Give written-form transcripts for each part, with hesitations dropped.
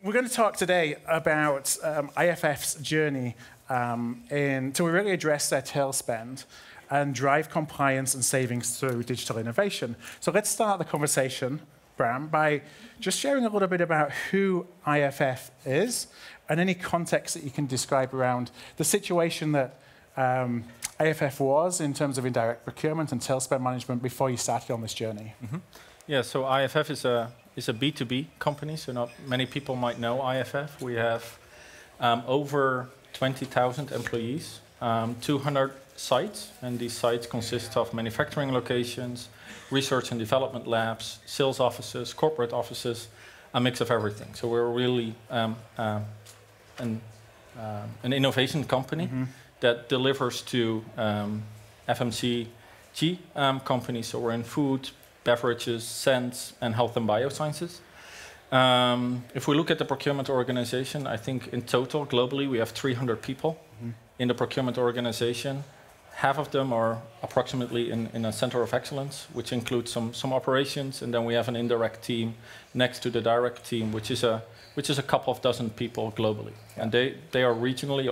We're going to talk today about IFF's journey to really address their tail spend and drive compliance and savings through digital innovation. So let's start the conversation, Bram, by just sharing a little bit about who IFF is and any context that you can describe around the situation that IFF was in terms of indirect procurement and tail spend management before you started on this journey. Mm-hmm. Yeah, so IFF is a B2B company, so not many people might know IFF. We have over 20,000 employees, 200 sites, and these sites consist of manufacturing locations, research and development labs, sales offices, corporate offices, a mix of everything. So we're really an innovation company that delivers to FMCG companies. So we're in food, beverages, scents, and health and biosciences. If we look at the procurement organization, I think in total, globally, we have 300 people in the procurement organization. Half of them are approximately in a center of excellence, which includes some operations, and then we have an indirect team next to the direct team, which is a couple of dozen people globally. Yeah. And they are regionally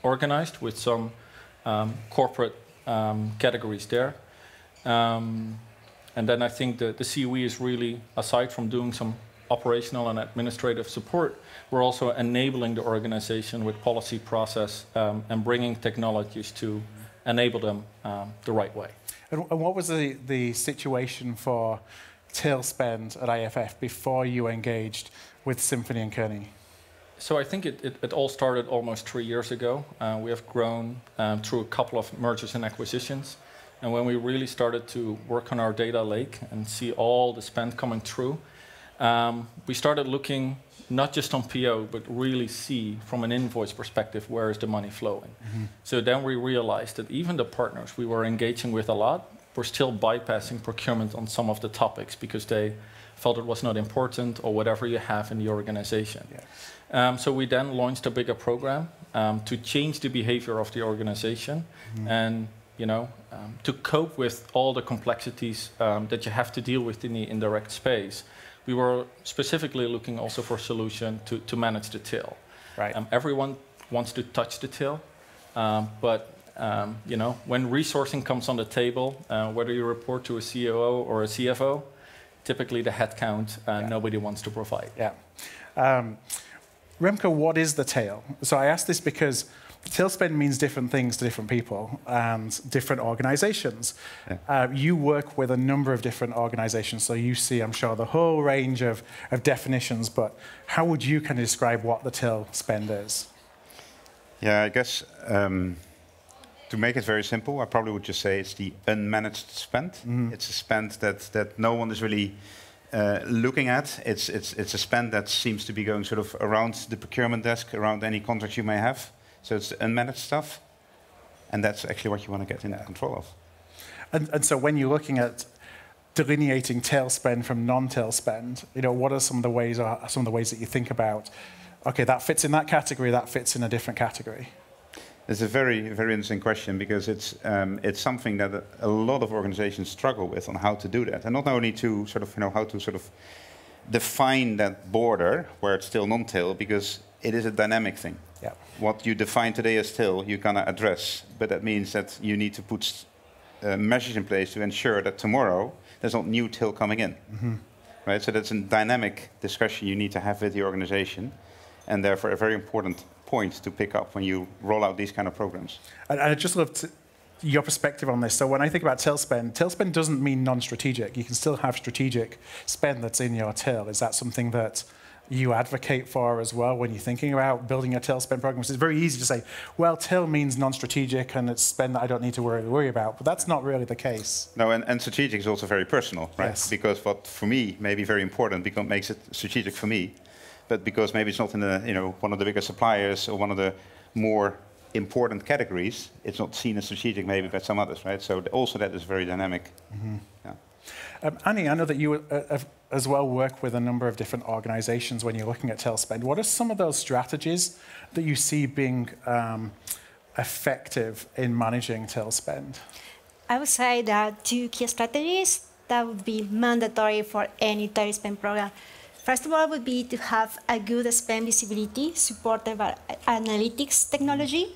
organized with some corporate categories there. And then I think the COE is really, aside from doing some operational and administrative support, we're also enabling the organization with policy process and bringing technologies to enable them the right way. And what was the situation for tail spend at IFF before you engaged with Simfoni and Kearney? So I think it all started almost 3 years ago. We have grown through a couple of mergers and acquisitions. And when we really started to work on our data lake and see all the spend coming through, we started looking not just on PO, but really see from an invoice perspective, where is the money flowing? So then we realized that even the partners we were engaging with a lot were still bypassing procurement on some of the topics because they felt it was not important or whatever you have in the organization. Yeah. So we then launched a bigger program to change the behavior of the organization and to cope with all the complexities that you have to deal with in the indirect space. We were specifically looking also for a solution to manage the tail. Right. Everyone wants to touch the tail, but when resourcing comes on the table, whether you report to a COO or a CFO, typically the headcount nobody wants to provide. Yeah. Remko, what is the tail? So I ask this because tail spend means different things to different people and different organizations. Yeah. You work with a number of different organizations, so you see, I'm sure, the whole range of definitions, but how would you kind of describe what the tail spend is? Yeah, I guess to make it very simple, I probably would just say it's the unmanaged spend. It's a spend that no one is really looking at. It's a spend that seems to be going sort of around the procurement desk, around any contract you may have. So it's unmanaged stuff, and that's actually what you want to get in control of. And so when you're looking at delineating tail spend from non-tail spend, what are some of the ways that you think about, okay, that fits in that category, that fits in a different category? It's a very, very interesting question because it's something that a lot of organizations struggle with on how to do that, and not only to sort of how to sort of define that border where it's still non-tail, because it is a dynamic thing. Yeah. What you define today as tail, you're going to address, but that means that you need to put measures in place to ensure that tomorrow there's not new tail coming in. Right? So that's a dynamic discussion you need to have with the organization, and therefore a very important point to pick up when you roll out these kind of programs. And I'd just love your perspective on this. So when I think about tail spend doesn't mean non-strategic. You can still have strategic spend that's in your tail. Is that something that you advocate for as well when you're thinking about building a tail spend program? It's very easy to say, well, tail means non-strategic and it's spend that I don't need to worry about, but that's not really the case. No, and strategic is also very personal, right? Yes. Because what for me may be very important because makes it strategic for me, but because maybe it's not in the one of the bigger suppliers or one of the more important categories, it's not seen as strategic maybe by some others, right? So also that is very dynamic. Yeah. Annie, I know that you as well work with a number of different organizations when you're looking at tail spend. What are some of those strategies that you see being effective in managing tail spend? I would say that two key strategies that would be mandatory for any direct spend program. First of all, would be to have a good spend visibility supported by analytics technology.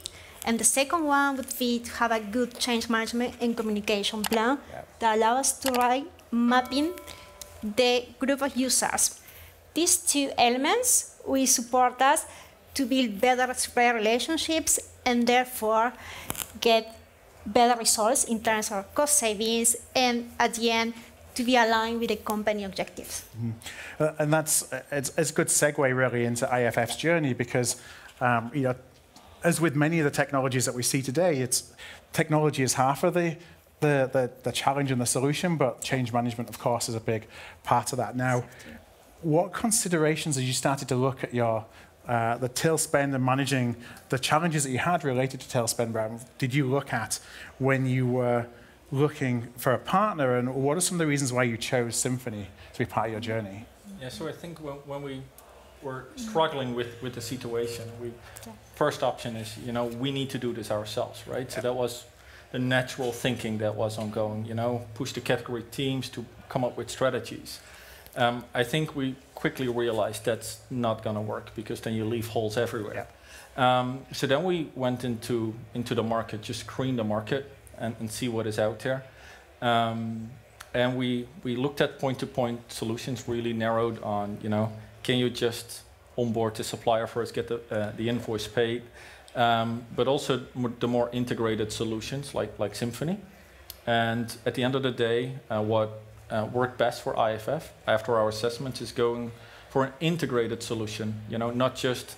And the second one would be to have a good change management and communication plan that allows us to write mapping the group of users. These two elements will support us to build better supplier relationships and therefore get better results in terms of cost savings and at the end to be aligned with the company objectives. And it's a good segue really into IFF's journey because as with many of the technologies that we see today, technology is half of the challenge and the solution, but change management, of course, is a big part of that. Now, what considerations as you started to look at the till spend and managing the challenges that you had related to till spend, Bram, did you look at when you were looking for a partner, and what are some of the reasons why you chose Simfoni to be part of your journey? Yeah, so I think when we were struggling with the situation, first option is, we need to do this ourselves, right? So that was the natural thinking that was ongoing, push the category teams to come up with strategies. I think we quickly realized that's not going to work because then you leave holes everywhere. So then we went into the market, just screen the market and see what is out there. And we looked at point-to-point solutions, really narrowed on, can you just onboard the supplier first, get the invoice paid, but also the more integrated solutions like Simfoni. And at the end of the day, what worked best for IFF after our assessment is going for an integrated solution, not just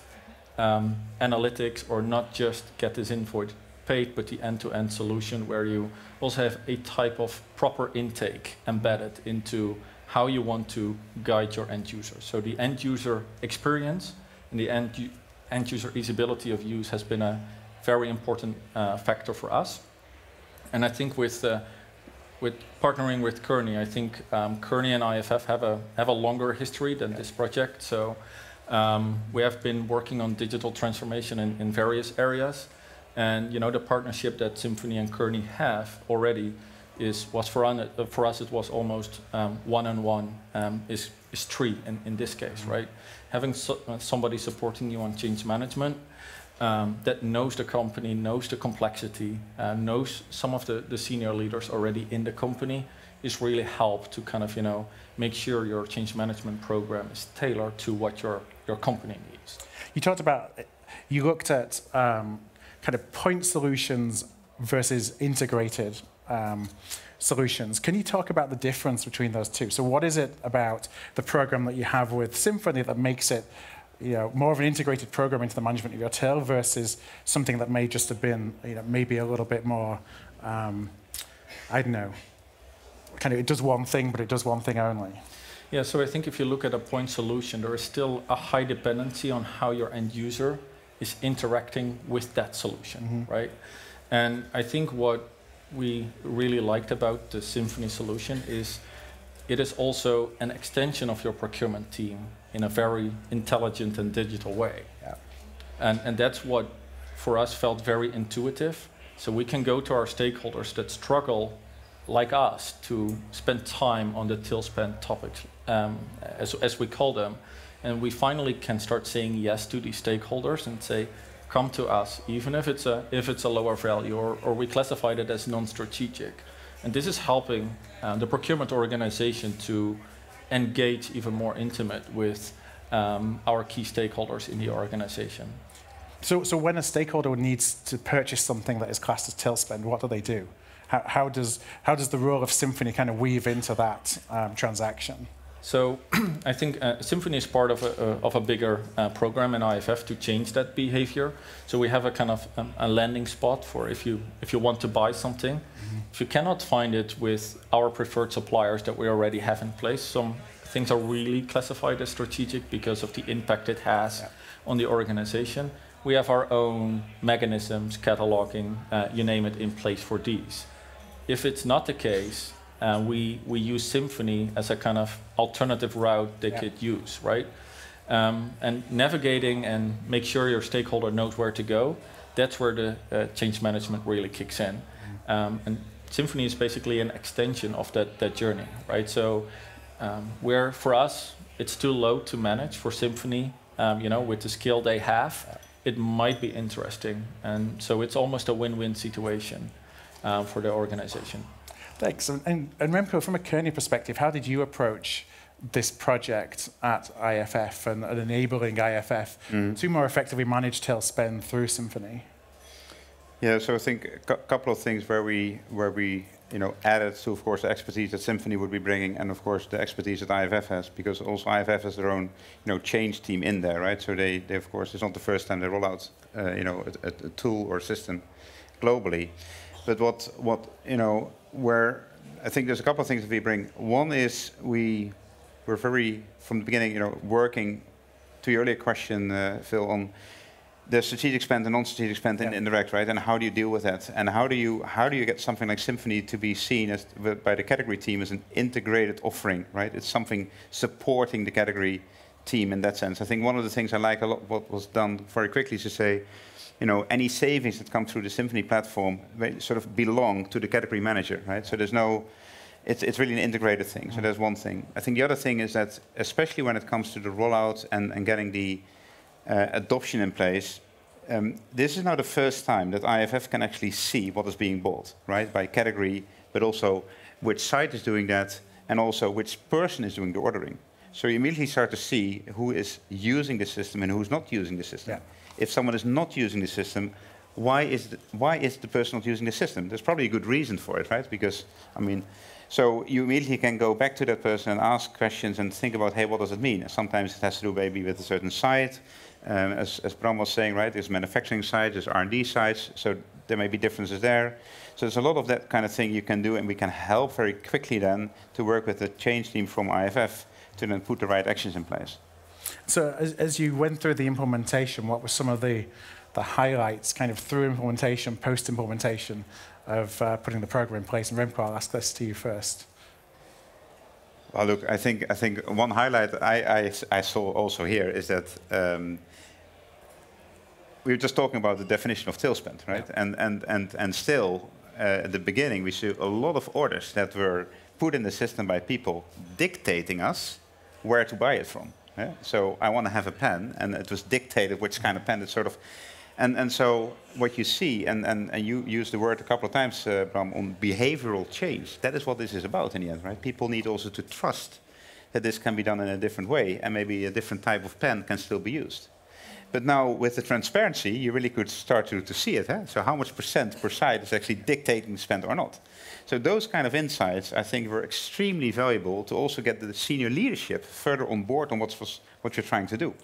analytics or not just get this invoice paid, but the end-to-end solution where you also have a type of proper intake embedded into how you want to guide your end user. So the end user experience and the end user easyability of use has been a very important factor for us. And I think with partnering with Kearney, I think Kearney and IFF have a longer history than this project. So we have been working on digital transformation in various areas. And the partnership that Simfoni and Kearney have already was for us it was almost one-on-one is three in this case, right? Having somebody supporting you on change management that knows the company, knows the complexity, knows some of the senior leaders already in the company is really help to kind of make sure your change management program is tailored to what your company needs. You looked at kind of point solutions versus integrated solutions. Can you talk about the difference between those two? So what is it about the program that you have with Simfoni that makes it more of an integrated program into the management of your till versus something that may just have been maybe a little bit more, I don't know, kind of it does one thing, but it does one thing only? Yeah, so I think if you look at a point solution, there is still a high dependency on how your end user is interacting with that solution, right? And I think what we really liked about the Simfoni solution is it is also an extension of your procurement team in a very intelligent and digital way. And that's what for us felt very intuitive. So we can go to our stakeholders that struggle like us to spend time on the till spend topics, as we call them. And we finally can start saying yes to these stakeholders and say, come to us, even if it's a lower value or we classified it as non-strategic. And this is helping the procurement organization to engage even more intimate with our key stakeholders in the organization. So when a stakeholder needs to purchase something that is classed as till spend, what do? How does the role of Simfoni kind of weave into that transaction? So I think Simfoni is part of a bigger program in IFF to change that behavior. So we have a kind of a landing spot for if you want to buy something. If you cannot find it with our preferred suppliers that we already have in place, some things are really classified as strategic because of the impact it has on the organization. We have our own mechanisms, cataloging, you name it, in place for these. If it's not the case, we use Simfoni as a kind of alternative route they could use, right? And navigating and make sure your stakeholder knows where to go, that's where the change management really kicks in. And Simfoni is basically an extension of that journey, right? So where for us, it's too low to manage for Simfoni, with the skill they have, it might be interesting. And so it's almost a win-win situation for the organization. Thanks. And Remko, from a Kearney perspective, how did you approach this project at IFF and enabling IFF to more effectively manage tail spend through Simfoni? Yeah, so I think a couple of things where we added to, of course, the expertise that Simfoni would be bringing, and of course the expertise that IFF has, because also IFF has their own, change team in there, right? So they of course, it's not the first time they roll out, a tool or system globally. But where I think there's a couple of things that we bring. One is we're very, from the beginning, working to your earlier question, Phil, on the strategic spend and non-strategic spend in indirect, right? And how do you deal with that? And how do you get something like Simfoni to be seen as by the category team as an integrated offering, right? It's something supporting the category team in that sense. I think one of the things I like a lot what was done very quickly is to say, any savings that come through the Simfoni platform they sort of belong to the category manager, right? So there's no, it's really an integrated thing. So there's one thing. I think the other thing is that, especially when it comes to the rollout and getting the adoption in place, this is now the first time that IFF can actually see what is being bought, right, by category, but also which site is doing that, and also which person is doing the ordering. So you immediately start to see who is using the system and who's not using the system. Yeah. If someone is not using the system, why is the person not using the system? There's probably a good reason for it, right? Because, so you immediately can go back to that person and ask questions and think about, hey, what does it mean? Sometimes it has to do maybe with a certain site. As Bram was saying, right, there's manufacturing sites, there's R&D sites, so there may be differences there. So there's a lot of that kind of thing you can do, and we can help very quickly then to work with the change team from IFF to then put the right actions in place. So as you went through the implementation, what were some of the highlights kind of through implementation, post-implementation of putting the program in place? And Remko, I'll ask this to you first. Well, look, I think one highlight I saw also here is that we were just talking about the definition of tail spend, right? Yeah. And still, at the beginning, we see a lot of orders that were put in the system by people dictating us where to buy it from. Yeah? So I want to have a pen, and it was dictated which kind of pen. It's sort of, and so what you see, and you used the word a couple of times, Bram, on behavioral change. That is what this is about in the end, right? People need also to trust that this can be done in a different way, and maybe a different type of pen can still be used. But now with the transparency, you really could start to see it. Huh? So how much % per site is actually dictating spend or not? So those kind of insights, I think, were extremely valuable to also get the senior leadership further on board on what you're trying to do.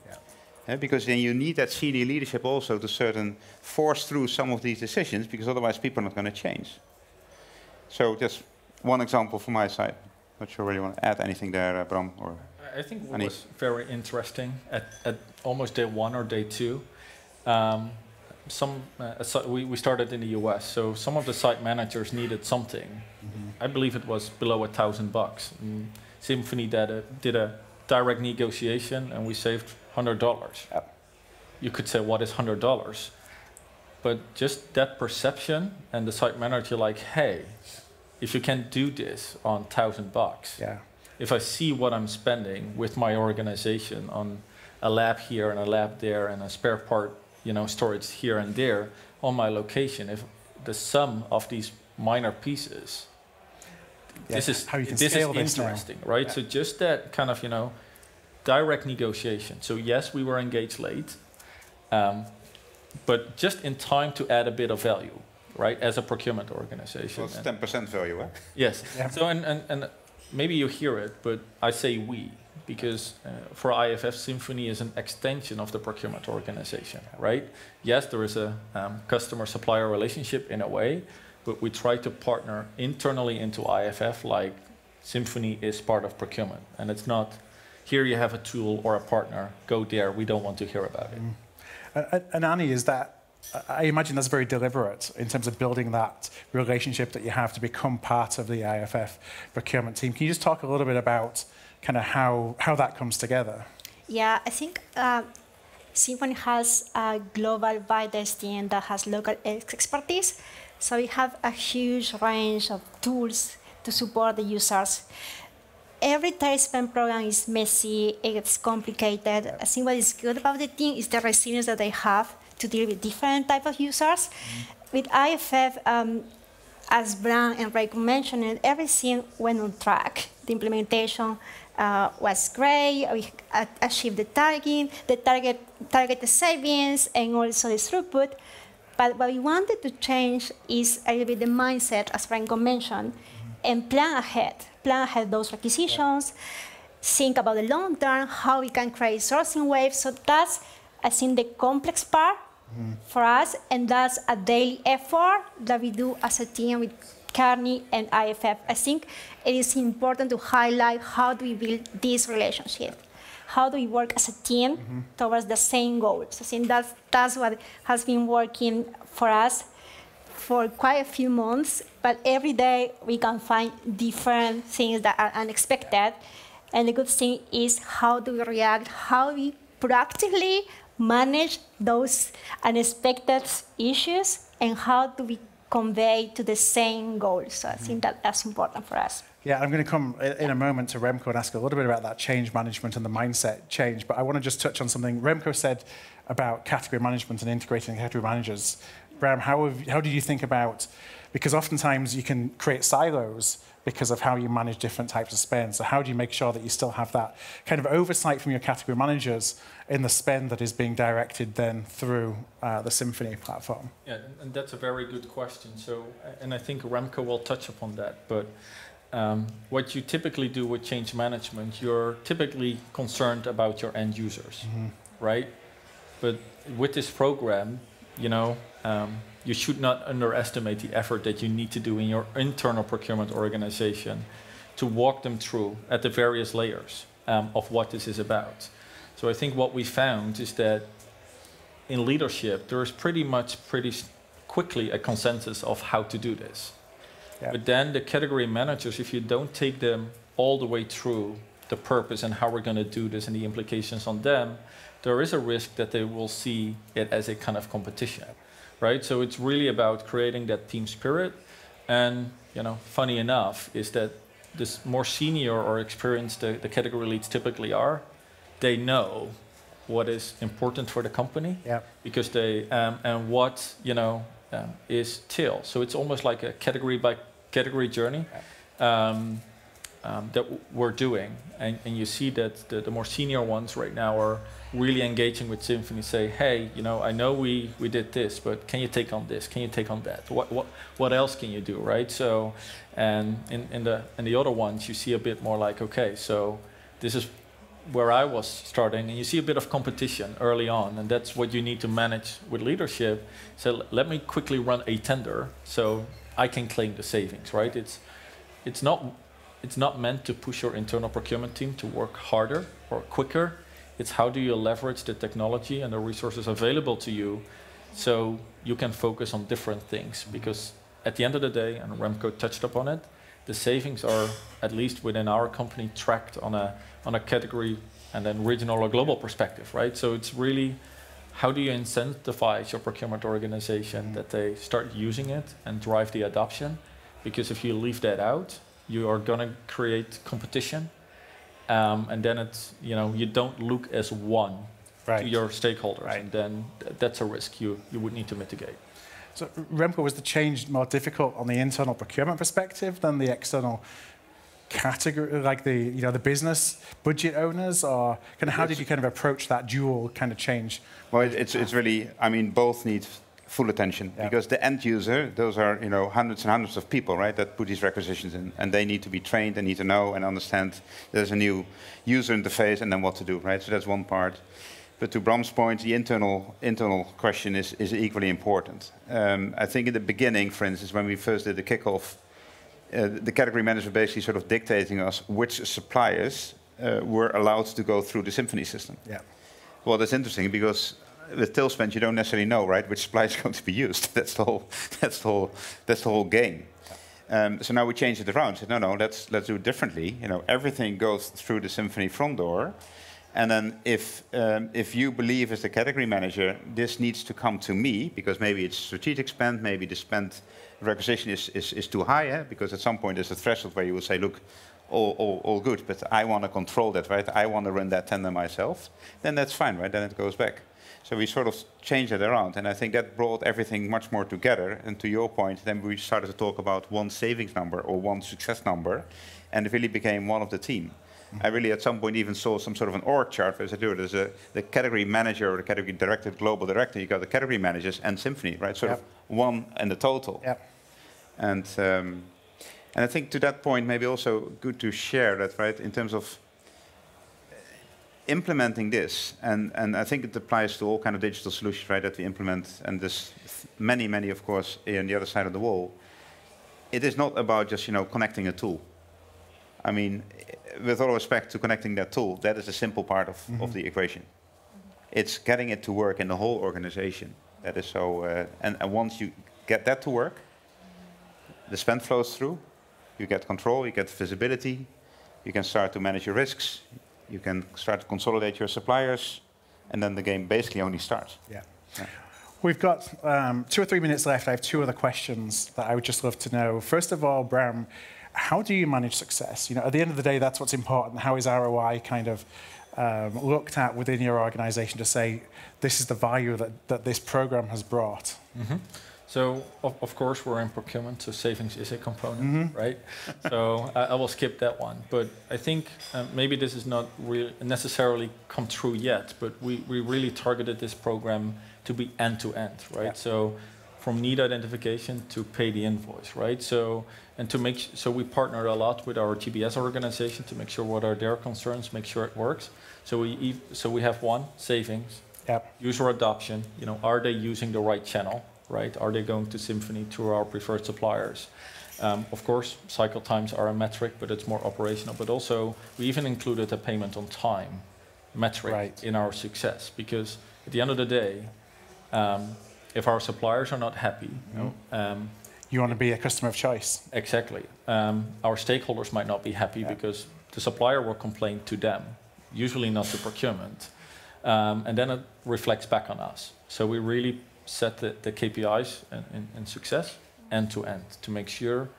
Yeah. Because then you need that senior leadership also to force through some of these decisions, because otherwise people are not going to change. So just one example from my side. Not sure whether you want to add anything there, Bram, or I think what was very interesting at almost day 1 or day 2, we started in the US, so some of the site managers needed something. I believe it was below $1,000. Simfoni did a direct negotiation, and we saved $100. Yep. You could say, what is $100? But just that perception, and the site manager like, hey, if you can do this on $1,000, yeah. If I see what I'm spending with my organization on a lab here and a lab there and a spare part, storage here and there on my location, if the sum of these minor pieces, this is interesting, right? Yeah. So just that kind of, direct negotiation. So yes, we were engaged late, but just in time to add a bit of value, right? As a procurement organization. Well, it's 10% value, huh? Yes. Yeah. So and maybe you hear it, but I say we, because for IFF, Simfoni is an extension of the procurement organization, right? Yes, there is a customer-supplier relationship in a way, but we try to partner internally into IFF like Simfoni is part of procurement. And it's not, here you have a tool or a partner, go there, we don't want to hear about it. And Annie, is that, I imagine that's very deliberate in terms of building that relationship that you have to become part of the IFF procurement team. Can you just talk a little bit about kind of how that comes together? Yeah, I think Simfoni has a global buyers team that has local expertise. So we have a huge range of tools to support the users. Every tire spend program is messy, it's complicated. I think what is good about the team is the resilience that they have to deal with different types of users. With IFF, as Bram and Remko mentioned, everything went on track. The implementation was great. We achieved the target savings, and also the throughput. But what we wanted to change is a little bit the mindset, as Remko mentioned, and plan ahead those requisitions, think about the long term, how we can create sourcing waves. So that's, I think, the complex part for us, and that's a daily effort that we do as a team with Kearney and IFF. I think it is important to highlight how do we build this relationship. How do we work as a team towards the same goals? I think that's what has been working for us for quite a few months, but every day we can find different things that are unexpected. And the good thing is how do we react, how we proactively manage those unexpected issues, and how do we convey to the same goals. So I think that's important for us. Yeah, I'm going to come in a moment to Remko and ask a little bit about that change management and the mindset change, but I want to just touch on something Remko said about category management and integrating category managers. Bram, how do you think about, because oftentimes you can create silos because of how you manage different types of spend, so how do you make sure that you still have that kind of oversight from your category managers in the spend that is being directed then through the Simfoni platform? Yeah, and that's a very good question. So, and I think Remko will touch upon that, but what you typically do with change management, you're typically concerned about your end users, right? But with this program, you should not underestimate the effort that you need to do in your internal procurement organization to walk them through at the various layers of what this is about. So I think what we found is that in leadership, there is pretty quickly a consensus of how to do this. Yeah. But then the category managers, if you don't take them all the way through the purpose and how we're going to do this and the implications on them, there is a risk that they will see it as a kind of competition, right? So it's really about creating that team spirit. And, funny enough, is that this more senior or experienced the category leads typically are, they know what is important for the company, because they, and what, is till. So it's almost like a category by category journey that we're doing. And you see that the more senior ones right now are really engaging with Simfoni, say, hey, I know we did this, but can you take on this? Can you take on that? What else can you do, right? So, and in the other ones, you see a bit more like, okay, so this is where I was starting, and you see a bit of competition early on, and that's what you need to manage with leadership. So let me quickly run a tender so I can claim the savings, right? It's not meant to push your internal procurement team to work harder or quicker. It's how do you leverage the technology and the resources available to you so you can focus on different things. Because at the end of the day, and Remko touched upon it, the savings are, at least within our company, tracked on a category and then regional or global perspective, right? So it's really how do you incentivize your procurement organization that they start using it and drive the adoption? Because if you leave that out, you are going to create competition, and then it's you don't look as one to your stakeholders, and then that's a risk you would need to mitigate. So Remko, was the change more difficult on the internal procurement perspective than the external category, like the business budget owners, or how did you kind of approach that dual kind of change? Well, it's really, both need full attention, because the end user, those are hundreds and hundreds of people, right, that put these requisitions in, and they need to be trained, they need to know and understand there's a new user interface and then what to do, right? So that's one part. But to Bram's point, the internal question is equally important. I think in the beginning, for instance, when we first did the kickoff, the category manager basically sort of dictating us which suppliers were allowed to go through the Simfoni system. Yeah. Well, that's interesting, because with tail spend you don't necessarily know, right, which supplier is going to be used. That's the whole game. So now we changed it around. Said no, let's do it differently. Everything goes through the Simfoni front door. And then if you believe as the category manager, this needs to come to me, because maybe it's strategic spend, maybe the spend requisition is too high, because at some point there's a threshold where you will say, look, all good, but I want to control that, right? I want to run that tender myself. Then that's fine, right? Then it goes back. So we sort of changed it around, and I think that brought everything much more together. And to your point, then we started to talk about one savings number or one success number, and it really became one of the team. I really at some point even saw some sort of an org chart where I said, there's the category manager or the category director, global director, you got the category managers and Simfoni, right? Sort of one and the total. And I think to that point, maybe also good to share that, right, in terms of implementing this, and I think it applies to all kind of digital solutions, right, that we implement, and there's many, of course, on the other side of the wall. It is not about just, connecting a tool. I mean, with all respect to connecting that tool, that is a simple part of the equation. It's getting it to work in the whole organization. That is so, and once you get that to work, the spend flows through, you get control, you get visibility, you can start to manage your risks, you can start to consolidate your suppliers, and then the game basically only starts. Yeah. We've got 2 or 3 minutes left. I have 2 other questions that I would just love to know. First of all, Bram, how do you manage success? At the end of the day, that's what's important. How is ROI kind of looked at within your organization to say, this is the value that this program has brought? So, of course, we're in procurement, so savings is a component, right? So I will skip that one. But I think maybe this is not necessarily come true yet, but we really targeted this program to be end-to-end, right? Yeah. So from need identification to pay the invoice, right? So, and to make, so we partnered a lot with our GBS organization to make sure what are their concerns, make sure it works. So we have one, savings, user adoption, are they using the right channel? Right? Are they going to Simfoni through our preferred suppliers? Of course, cycle times are a metric, but it's more operational. But also, we even included a payment on time metric in our success. Because at the end of the day, if our suppliers are not happy, you want to be a customer of choice. Exactly. Our stakeholders might not be happy because the supplier will complain to them, usually not to procurement. And then it reflects back on us. So we really set the KPIs in success end-to-end to make sure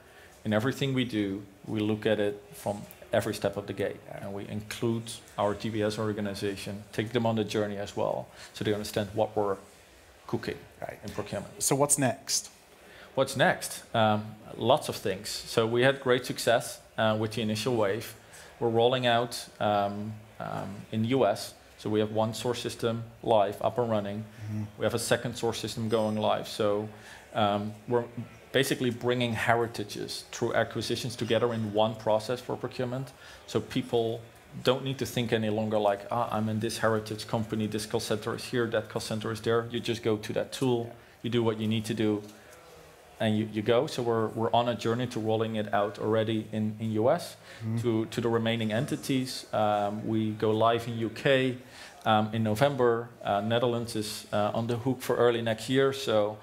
in everything we do, we look at it from every step of the gate. And we include our GBS organization, take them on the journey as well, so they understand what we're cooking in procurement. So what's next? What's next? Lots of things. So we had great success with the initial wave. We're rolling out in the US. So we have one source system live, up and running. We have a second source system going live. So we're basically bringing heritages through acquisitions together in one process for procurement. So people don't need to think any longer like, I'm in this heritage company, this cost center is here, that cost center is there. You just go to that tool, you do what you need to do, and you go. So we're on a journey to rolling it out already in US to the remaining entities. We go live in UK in November. Netherlands is on the hook for early next year. So,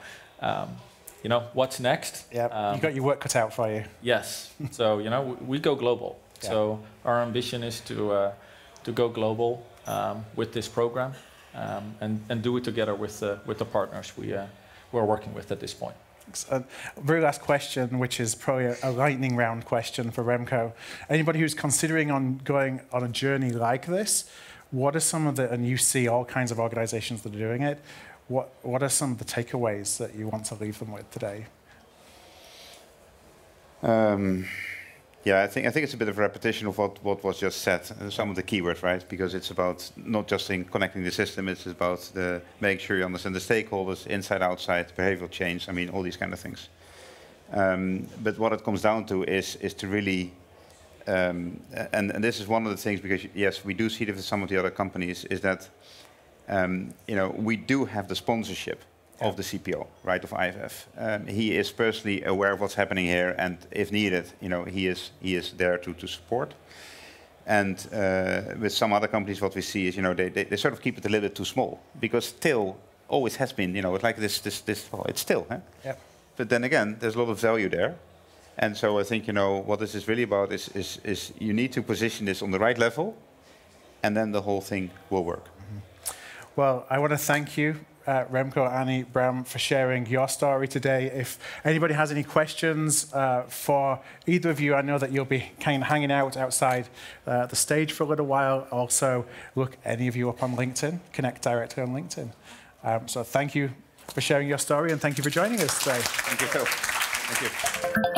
what's next? Yeah, you got your work cut out for you. Yes. So, we go global. Yeah. So our ambition is to go global with this program and do it together with the partners we're working with at this point. Very last question, which is probably a lightning round question for Remko. Anybody who's considering on going on a journey like this, what are some of the, and you see all kinds of organizations that are doing it, what are some of the takeaways that you want to leave them with today? Yeah, I think it's a bit of a repetition of what was just said, some of the keywords, right? Because it's about not just in connecting the system, it's about making sure you understand the stakeholders, inside, outside, behavioral change, I mean, all these kind of things. But what it comes down to is to really, and this is one of the things, because yes, we do see it with some of the other companies, is that, we do have the sponsorship of the CPO, right, of IFF. He is personally aware of what's happening here, and if needed, he is there to support. And with some other companies, what we see is, they sort of keep it a little bit too small, because still always has been, it's like this. It's still, huh? Yeah. But then again, there's a lot of value there, and so I think what this is really about is you need to position this on the right level, and then the whole thing will work. Well, I want to thank you. Remko, Annie, Bram, for sharing your story today. If anybody has any questions for either of you, I know that you'll be kind of hanging out outside the stage for a little while. Also, look any of you up on LinkedIn, connect directly on LinkedIn. So thank you for sharing your story, and thank you for joining us today. Thank you. Thank you.